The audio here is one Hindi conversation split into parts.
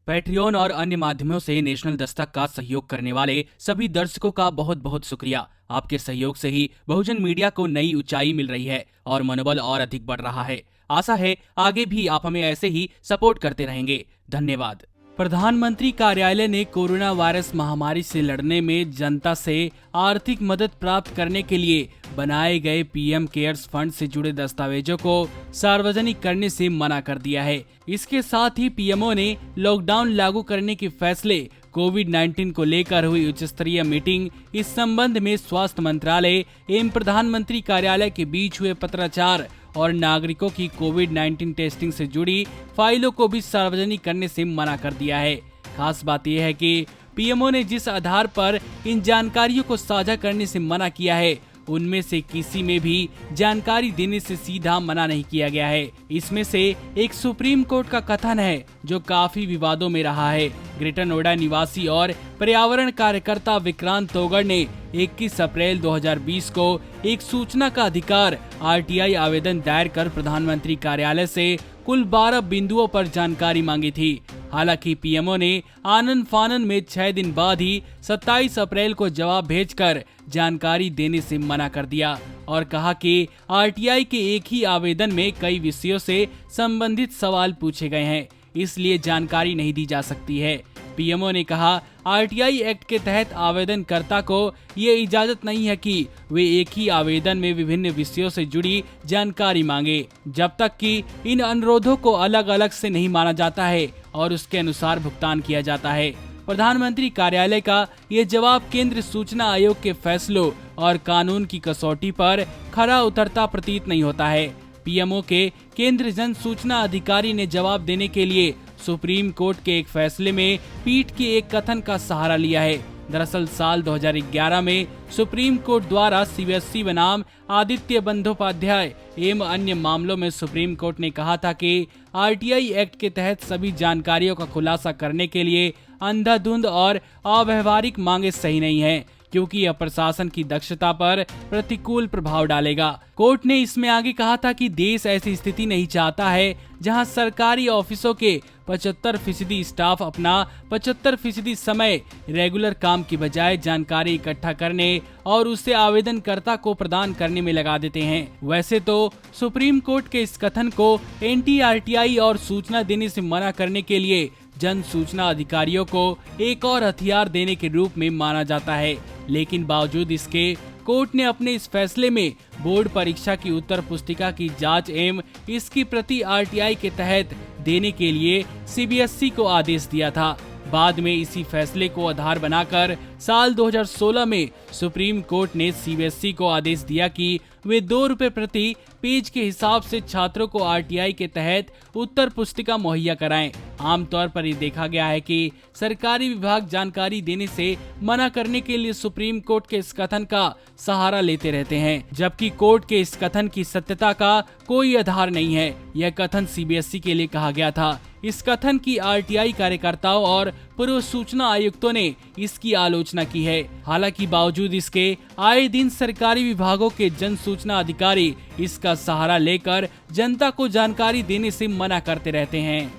पैट्रियन और अन्य माध्यमों से नेशनल दस्तक का सहयोग करने वाले सभी दर्शकों का बहुत बहुत शुक्रिया। आपके सहयोग से ही बहुजन मीडिया को नई ऊंचाई मिल रही है और मनोबल और अधिक बढ़ रहा है। आशा है आगे भी आप हमें ऐसे ही सपोर्ट करते रहेंगे। धन्यवाद। प्रधानमंत्री कार्यालय ने कोरोना वायरस महामारी से लड़ने में जनता से आर्थिक मदद प्राप्त करने के लिए बनाए गए पीएम केयर्स फंड से जुड़े दस्तावेजों को सार्वजनिक करने से मना कर दिया है। इसके साथ ही पीएमओ ने लॉकडाउन लागू करने के फैसले, कोविड-19 को लेकर हुई उच्च स्तरीय मीटिंग, इस संबंध में स्वास्थ्य मंत्रालय एवं प्रधानमंत्री कार्यालय के बीच हुए पत्राचार और नागरिकों की कोविड-19 टेस्टिंग से जुड़ी फाइलों को भी सार्वजनिक करने से मना कर दिया है। खास बात यह है कि पीएमओ ने जिस आधार पर इन जानकारियों को साझा करने से मना किया है, उनमें से किसी में भी जानकारी देने से सीधा मना नहीं किया गया है। इसमें से एक सुप्रीम कोर्ट का कथन है जो काफी विवादों में रहा है। ग्रेटर नोएडा निवासी और पर्यावरण कार्यकर्ता विक्रांत तोगड़ ने 21 अप्रैल 2020 को एक सूचना का अधिकार आरटीआई आवेदन दायर कर प्रधानमंत्री कार्यालय से कुल 12 बिंदुओं पर जानकारी मांगी थी। हालांकि पीएमओ ने आनन फानन में 6 दिन बाद ही 27 अप्रैल को जवाब भेजकर जानकारी देने से मना कर दिया और कहा कि आरटीआई के एक ही आवेदन में कई विषयों से संबंधित सवाल पूछे गए हैं, इसलिए जानकारी नहीं दी जा सकती है। पीएमओ ने कहा, आरटीआई एक्ट के तहत आवेदनकर्ता को ये इजाजत नहीं है कि वे एक ही आवेदन में विभिन्न विषयों से जुड़ी जानकारी मांगे, जब तक कि इन अनुरोधों को अलग अलग से नहीं माना जाता है और उसके अनुसार भुगतान किया जाता है। प्रधानमंत्री कार्यालय का ये जवाब केंद्र सूचना आयोग के फैसलों और कानून की कसौटी पर खरा उतरता प्रतीत नहीं होता है। पीएमओ के केंद्र जन सूचना अधिकारी ने जवाब देने के लिए सुप्रीम कोर्ट के एक फैसले में पीठ के एक कथन का सहारा लिया है। दरअसल साल 2011 में सुप्रीम कोर्ट द्वारा सीबीएसई बनाम आदित्य बंदोपाध्याय एवं अन्य मामलों में सुप्रीम कोर्ट ने कहा था कि आरटीआई एक्ट के तहत सभी जानकारियों का खुलासा करने के लिए अंधाधुंध और अव्यवहारिक मांगे सही नहीं है, क्योंकि यह प्रशासन की दक्षता पर प्रतिकूल प्रभाव डालेगा। कोर्ट ने इसमें आगे कहा था कि देश ऐसी स्थिति नहीं चाहता है जहां सरकारी ऑफिसों के 75% स्टाफ अपना 75% समय रेगुलर काम की बजाय जानकारी इकट्ठा करने और उसे आवेदनकर्ता को प्रदान करने में लगा देते हैं। वैसे तो सुप्रीम कोर्ट के इस कथन को एंटी आरटीआई और सूचना देने से मना करने के लिए जन सूचना अधिकारियों को एक और हथियार देने के रूप में माना जाता है, लेकिन बावजूद इसके कोर्ट ने अपने इस फैसले में बोर्ड परीक्षा की उत्तर पुस्तिका की जांच एवं इसकी प्रति आरटीआई के तहत देने के लिए सीबीएसई को आदेश दिया था। बाद में इसी फैसले को आधार बनाकर साल 2016 में सुप्रीम कोर्ट ने सीबीएसई को आदेश दिया कि वे 2 रुपए प्रति पेज के हिसाब से छात्रों को आरटीआई के तहत उत्तर पुस्तिका मुहैया कराएं। आमतौर पर ये देखा गया है कि सरकारी विभाग जानकारी देने से मना करने के लिए सुप्रीम कोर्ट के इस कथन का सहारा लेते रहते हैं, जबकि कोर्ट के इस कथन की सत्यता का कोई आधार नहीं है। यह कथन सीबीएसई के लिए कहा गया था। इस कथन की आरटीआई कार्यकर्ताओं और पूर्व सूचना आयुक्तों ने इसकी आलोचना की है। हालांकि बावजूद इसके आए दिन सरकारी विभागों के जन सूचना अधिकारी इसका सहारा लेकर जनता को जानकारी देने से मना करते रहते हैं।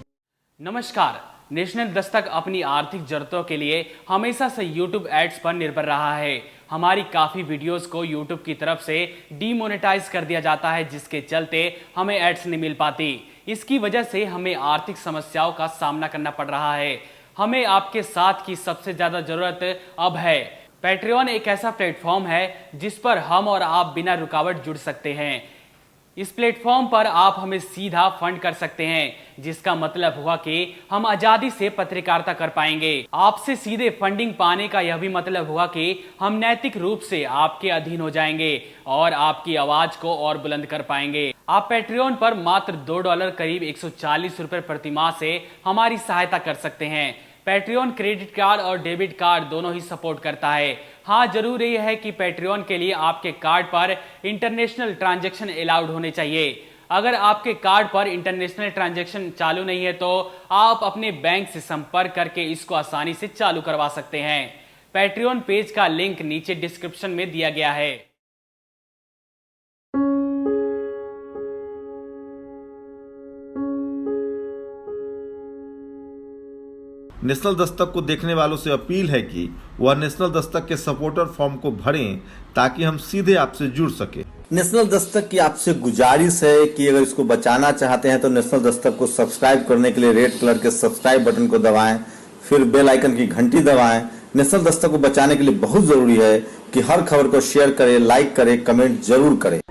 नमस्कार। नेशनल दस्तक अपनी आर्थिक जरूरतों के लिए हमेशा से YouTube एड्स पर निर्भर रहा है। हमारी काफ़ी वीडियोस को YouTube की तरफ से डीमोनेटाइज कर दिया जाता है, जिसके चलते हमें एड्स नहीं मिल पाती। इसकी वजह से हमें आर्थिक समस्याओं का सामना करना पड़ रहा है। हमें आपके साथ की सबसे ज़्यादा ज़रूरत अब है। पैट्रियन एक ऐसा प्लेटफॉर्म है जिस पर हम और आप बिना रुकावट जुड़ सकते हैं। इस प्लेटफॉर्म पर आप हमें सीधा फंड कर सकते हैं, जिसका मतलब हुआ कि हम आजादी से पत्रकारिता कर पाएंगे। आपसे सीधे फंडिंग पाने का यह भी मतलब हुआ कि हम नैतिक रूप से आपके अधीन हो जाएंगे और आपकी आवाज को और बुलंद कर पाएंगे। आप पैट्रियन पर मात्र $2 करीब 140 रुपए प्रति माह से हमारी सहायता कर सकते हैं। पैट्रियन क्रेडिट कार्ड और डेबिट कार्ड दोनों ही सपोर्ट करता है। हाँ, जरूर यह है कि पैट्रियन के लिए आपके कार्ड पर इंटरनेशनल ट्रांजैक्शन अलाउड होने चाहिए। अगर आपके कार्ड पर इंटरनेशनल ट्रांजैक्शन चालू नहीं है तो आप अपने बैंक से संपर्क करके इसको आसानी से चालू करवा सकते हैं। पैट्रियन पेज का लिंक नीचे डिस्क्रिप्शन में दिया गया है। नेशनल दस्तक को देखने वालों से अपील है कि वह नेशनल दस्तक के सपोर्टर फॉर्म को भरें ताकि हम सीधे आपसे जुड़ सके। नेशनल दस्तक की आपसे गुजारिश है कि अगर इसको बचाना चाहते हैं तो नेशनल दस्तक को सब्सक्राइब करने के लिए रेड कलर के सब्सक्राइब बटन को दबाएं, फिर बेल आइकन की घंटी दबाएं। नेशनल दस्तक को बचाने के लिए बहुत जरूरी है कि हर खबर को शेयर करें, लाइक करें, कमेंट जरूर करें।